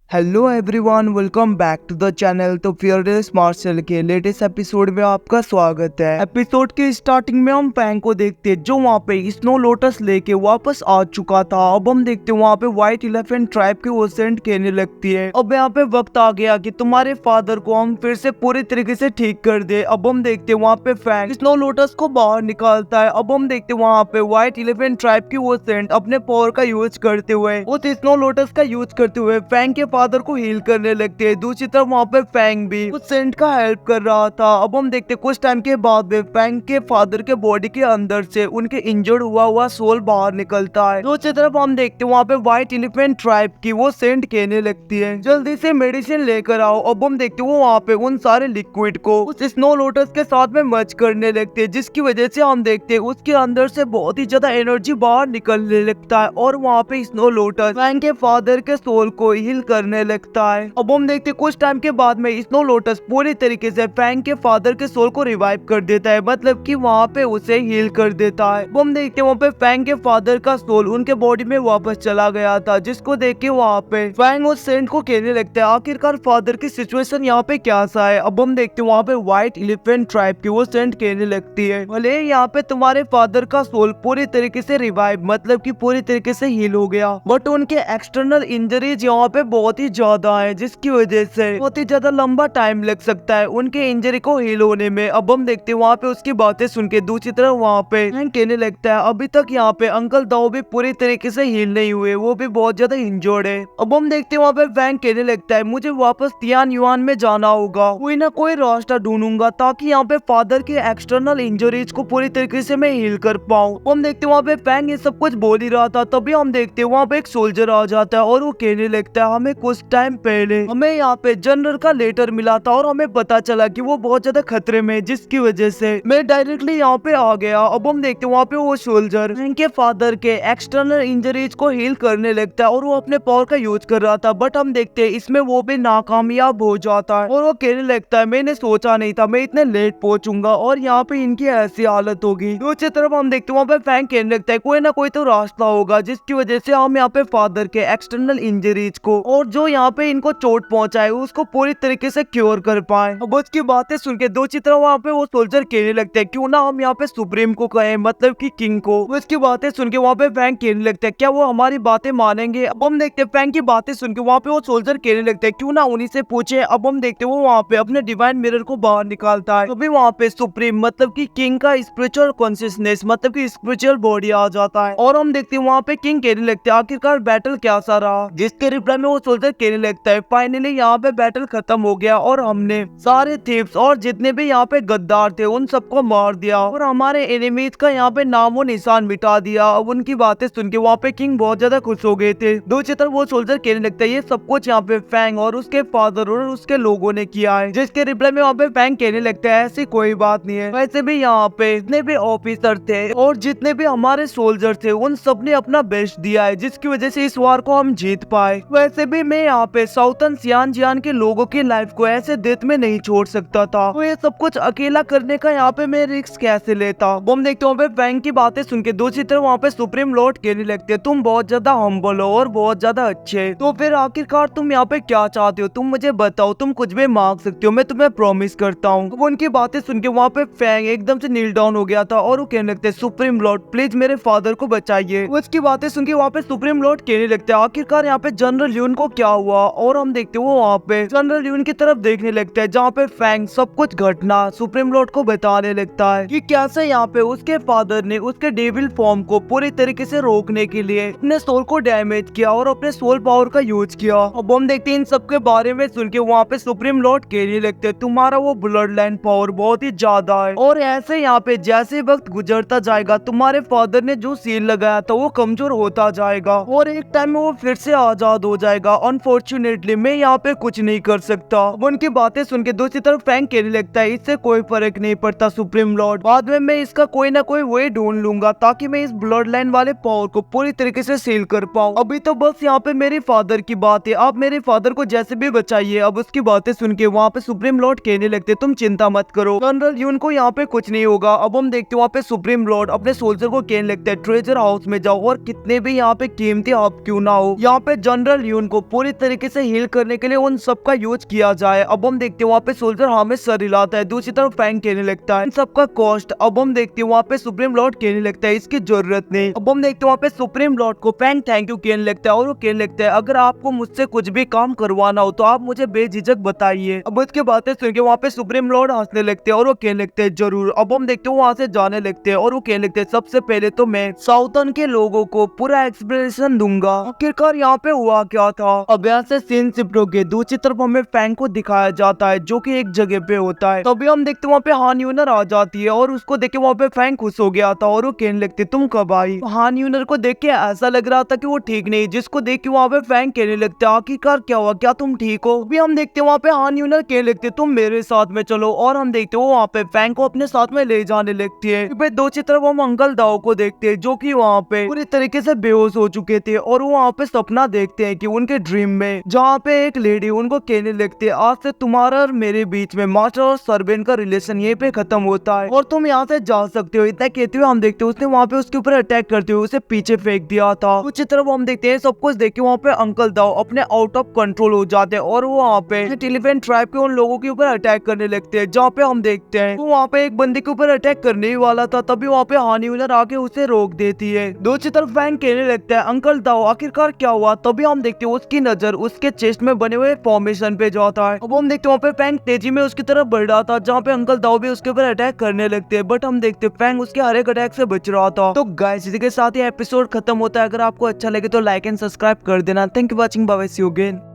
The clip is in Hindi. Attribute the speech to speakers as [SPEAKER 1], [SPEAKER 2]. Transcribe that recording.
[SPEAKER 1] Hello everyone, welcome back to the channel. तो फियरलेस मार्शल के लेटेस्ट एपिसोड में आपका स्वागत है। एपिसोड के स्टार्टिंग में हम फैंग को देखते हैं जो वहाँ पे स्नो लोटस लेके वापस आ चुका था। अब हम देखते हैं वहाँ पे व्हाइट एलिफेंट ट्राइब की वो सेंट कहने लगती है। अब यहाँ पे वक्त आ गया कि तुम्हारे फादर को हम फिर से पूरी तरीके से ठीक कर दे। अब हम देखते हैं वहाँ पे फैंग स्नो लोटस को बाहर निकालता है। अब हम देखते हैं वहाँ पे व्हाइट एलिफेंट ट्राइब की वो सेंट अपने पावर का यूज करते हुए उस स्नो लोटस का यूज करते हुए फैंग के फादर को हील करने लगते हैं। दूसरी तरफ वहाँ पे फैंग भी उस सेंट का हेल्प कर रहा था। अब हम देखते हैं कुछ टाइम के बाद में फैंग के फादर के बॉडी के अंदर से उनके इंजर्ड हुआ सोल बाहर निकलता है। दूसरी तरफ हम देखते हैं वहाँ पे व्हाइट एलिफेंट ट्राइब की वो सेंट कहने लगती है जल्दी से मेडिसिन लेकर आओ। अब हम देखते हैं वो वहाँ पे उन सारे लिक्विड को उस स्नो लोटस के साथ में मर्ज करने लगते हैं, जिसकी वजह से हम देखते हैं उसके अंदर से बहुत ही ज्यादा एनर्जी बाहर निकलने लगता है और वहाँ पे स्नो लोटस फैंग के फादर के सोल को हील करने लगता है। अब हम देखते हैं कुछ टाइम के बाद में स्नो लोटस पूरी तरीके से फैंग के फादर के सोल को रिवाइव कर देता है, मतलब कि वहाँ पे उसे हील कर देता है। अब हम देखते हैं वहाँ पे फैंग के फादर का सोल उनके बॉडी में वापस चला गया था, जिसको देख के वहाँ पे फैंग उस सेंट को कहने लगता है आखिरकार फादर की सिचुएशन यहाँ पे क्या सा है। अब हम देखते हैं वहाँ पे व्हाइट एलिफेंट ट्राइब की वो सेंट कहने लगती है भले यहाँ पे तुम्हारे फादर का सोल पूरी तरीके से रिवाइव मतलब कि पूरी तरीके से हील हो गया, बट उनके एक्सटर्नल इंजरीज यहाँ पे बहुत ही ज्यादा है, जिसकी वजह से बहुत ही ज्यादा लंबा टाइम लग सकता है उनके इंजरी को हील होने में। अब हम देखते हैं वहाँ पे उसकी बातें सुन के दूसरी तरफ वहाँ पे कहने लगता है अभी तक यहाँ पे अंकल दाओ भी पूरी तरीके से हील नहीं हुए, वो भी बहुत ज्यादा इंजर्ड है। अब हम देखते हैं वहाँ पे वैंग कहने लगता है मुझे वापस तियान युआन में जाना होगा, कोई ना कोई रास्ता ढूंढूंगा ताकि यहाँ पे फादर के एक्सटर्नल इंजरीज को पूरी तरीके से मैं हील कर पाऊँ। हम देखते हैं वहाँ पे फैंग ये सब कुछ बोल ही रहा था, तभी हम देखते हैं वहाँ पे एक सोल्जर आ जाता है और वो कहने लगता है हमें कुछ टाइम पहले हमें यहाँ पे जनरल का लेटर मिला था और हमें पता चला कि वो बहुत ज्यादा खतरे में, जिसकी वजह से मैं डायरेक्टली यहाँ पे आ गया। अब हम देखते हैं वहाँ पे वो सोल्जर इनके फादर के एक्सटर्नल इंजरीज को हील करने लगता है और वो अपने पावर का यूज कर रहा था, बट हम देखते हैं इसमें वो भी नाकामयाब हो जाता है और वो कहने लगता है मैंने सोचा नहीं था मैं इतने लेट पहुंचूंगा और यहाँ पे इनकी ऐसी हालत होगी। दूसरी तरफ हम देखते हैं वहाँ पे फैंग कहने लगता है कोई ना कोई तो रास्ता होगा जिसकी वजह से हम यहाँ पे फादर के एक्सटर्नल इंजरीज को और जो यहाँ पे इनको चोट पहुंचाए उसको पूरी तरीके से क्योर कर पाए। अब उसकी बातें सुन के दूसरी तरफ वहाँ पे वो सोल्जर कहने लगते हैं क्यों ना हम यहाँ पे सुप्रीम को कहें मतलब कि किंग को। उसकी बातें सुन के वहाँ पे फैंग कहने लगता है क्या वो हमारी बातें मानेंगे। अब हम देखते हैं फैंग की बातें सुन के वहाँ पे वो सोल्जर कहने लगता है क्यों ना उन्हीं से पूछे। अब हम देखते हैं वो वहाँ पे अपने डिवाइन मिरर को बाहर निकालता है, तभी वहाँ पे सुप्रीम मतलब कि किंग का स्पिरिचुअल कॉन्शियसनेस मतलब कि स्पिरिचुअल बॉडी आ जाता है और हम देखते हैं वहाँ पे किंग कहने लगते हैं आखिरकार बैटल क्या सा रहा, जिसके रिप्लाई में वो सोल्जर कहने लगता है फाइनली यहाँ पे बैटल खत्म हो गया और हमने सारे थीव्स और जितने भी यहाँ पे गद्दार थे उन सबको मार दिया और हमारे एनिमीज का यहाँ पे नाम और निशान मिटा दिया। अब उनकी बातें सुन के वहाँ पे किंग बहुत ज्यादा खुश हो गए थे। दूसरी तरफ वो सोल्जर कहने लगता है ये सब कुछ यहाँ पे फैंग और उसके फादर और उसके लोगों ने किया है, जिसके रिप्लाई में वहाँ पे फैंग कहने लगता है ऐसी कोई बात नहीं है, वैसे भी यहाँ पे जितने भी ऑफिसर थे और जितने भी हमारे सोल्जर थे उन सब ने अपना बेस्ट दिया है, जिसकी वजह से इस वार को हम जीत पाए। वैसे भी मैं यहाँ पे साउथर्न सियानजियान के लोगों की लाइफ को ऐसे डेथ में नहीं छोड़ सकता था, तो ये सब कुछ अकेला करने का यहाँ पे मैं रिस्क कैसे लेता। हम देखते हैं फैंग की बातें सुन के दूसरी तरफ वहाँ पे सुप्रीम लॉर्ड कहने लगते हैं तुम बहुत ज्यादा हम्बल हो और बहुत ज्यादा अच्छे, तो फिर आखिरकार तुम यहाँ पे क्या चाहते हो, तुम मुझे बताओ, तुम कुछ भी मांग सकते हो, मैं तुम्हें प्रॉमिस करता हूँ। वो उनकी बातें सुन के वहाँ पे फैंग एकदम से नील डाउन हो गया था और वो कहने लगते हैं सुप्रीम लॉर्ड प्लीज मेरे फादर को बचाइए। उसकी बातें सुन के वहाँ पे सुप्रीम लॉर्ड कहने लगते हैं आखिरकार यहाँ पे जनरल यून को क्या हुआ, और हम देखते हैं वो वहाँ पे जनरल यून की तरफ देखने लगता है जहाँ पे फैंग सब कुछ घटना सुप्रीम लॉर्ड को बताने लगता है कि कैसे यहाँ पे उसके फादर ने उसके डेविल फॉर्म को पूरी तरीके से रोकने के लिए अपने सोल को डैमेज किया और अपने सोल पावर का यूज किया। अब हम देखते हैं इन सब के बारे में सुन के वहाँ पे सुप्रीम लॉर्ड कहने लगते हैं तुम्हारा वो ब्लड लाइन पावर बहुत ही ज्यादा है और ऐसे यहाँ पे जैसे वक्त गुजरता जाएगा तुम्हारे फादर ने जो सील लगाया था वो कमजोर होता जाएगा और एक टाइम में वो फिर से आजाद हो जाएगा। अनफॉर्चुनेटली मैं यहाँ पे कुछ नहीं कर सकता। उनकी बातें सुन के दूसरी तरफ फैंग कहने लगता है इससे कोई फर्क नहीं पड़ता सुप्रीम लॉर्ड, बाद में मैं इसका कोई ना कोई वे ढूंढ लूंगा ताकि मैं इस ब्लड लाइन वाले पावर को पूरी तरीके से सील कर पाऊँ। अभी तो बस यहाँ पे मेरे फादर की बात है, आप मेरे फादर को जैसे भी बचाइए। अब उसकी बातें सुन के वहाँ पे सुप्रीम लॉर्ड कहने लगते तुम चिंता मत करो, जनरल यून को यहाँ पे कुछ नहीं होगा। अब हम देखते वहाँ पे सुप्रीम लॉर्ड अपने सोल्जर को कहने लगते हैं ट्रेजर हाउस में जाओ और कितने भी यहाँ पे कीमती आप क्यों ना हो यहाँ पे जनरल यून को पूरी तरीके से हील करने के लिए उन सबका यूज किया जाए। अब हम देखते हैं वहाँ पे सोल्जर हमें सर हिलाता है, दूसरी तरफ फैंग कहने लगता है इन सबका कॉस्ट। अब हम देखते हैं वहाँ पे सुप्रीम लॉर्ड कहने लगता है इसकी जरूरत नहीं। अब हम देखते हैं वहाँ पे सुप्रीम लॉर्ड को फैंग थैंक यू कहने लगता है और वो कहने लगता है अगर आपको मुझसे कुछ भी काम करवाना हो तो आप मुझे बेझिझक बताइए। अब उसकी बातें सुन के वहाँ पे सुप्रीम लॉर्ड हंसने लगते हैं और वो कहने लगते हैं जरूर। अब हम देखते हैं वहाँ से जाने लगते हैं और वो कहने लगते हैं सबसे पहले तो मैं साउथर्न के लोगों को पूरा एक्सप्लेनेशन दूंगा आखिरकार यहाँ पे हुआ क्या था। अब यहाँ से सीन शिफ्ट हो गए, दूसरी तरफ हमें फैंग को दिखाया जाता है जो कि एक जगह पे होता है। तभी हम देखते वहाँ पे हान यूनर आ जाती है और उसको देख के वहाँ पे फैंग खुश हो गया था और वो कहने लगते तुम कब आई। हान यूनर को देख के ऐसा लग रहा था कि वो ठीक नहीं, जिसको देख के वहाँ पे फैंग कहने लगते आखिरकार क्या हुआ, क्या तुम ठीक हो। अभी हम देखते वहाँ पे हान यूनर कहने लगते तुम मेरे साथ में चलो और हम देखते वो वहाँ पे फैंग को अपने साथ में ले जाने लगती है। फिर दूसरी तरफ हम अंकल दाओ को देखते हैं जो कि वहाँ पे पूरी तरीके से बेहोश हो चुके थे और वो वहाँ पे सपना देखते हैं कि उनके ड्रीम में जहाँ पे एक लेडी उनको कहने लगती है आज से तुम्हारा और मेरे बीच में मास्टर और सर्वेंट का रिलेशन यहीं पे खत्म होता है और तुम यहाँ से जा सकते हो। इतना कहते हुए हम देखते हैं उसने वहाँ पे उसके ऊपर अटैक करते हुए उसे पीछे फेंक दिया था। दूसरी तरफ हम देखते हैं सब कुछ देख के वहाँ पे अंकल दाओ अपने आउट ऑफ कंट्रोल हो जाते हैं और वो वहाँ पे एलिफेंट ट्राइब के उन लोगों के ऊपर अटैक करने लगते हैं। जहाँ पे हम देखते हैं वो वहाँ पे एक बंदे के ऊपर अटैक करने ही वाला था, तभी वहाँ पे हानी यूनर आके उसे रोक देती है। दूसरी तरफ फैंग कहने लगता है अंकल दाओ आखिरकार क्या हुआ। तभी हम देखते हैं उसकी नजर उसके चेस्ट में बने हुए फॉर्मेशन पे जाता है। अब हम देखते हैं वहाँ पे फैंग तेजी में उसकी तरफ बढ़ रहा था जहाँ पे अंकल दाओ भी उसके ऊपर अटैक करने लगते हैं, बट हम देखते हैं फैंग उसके हर एक अटैक से बच रहा था। तो गाइस इसी के साथ ही एपिसोड खत्म होता है। अगर आपको अच्छा लगे तो लाइक एंड सब्सक्राइब कर देना। Thank you watching, bye see you again.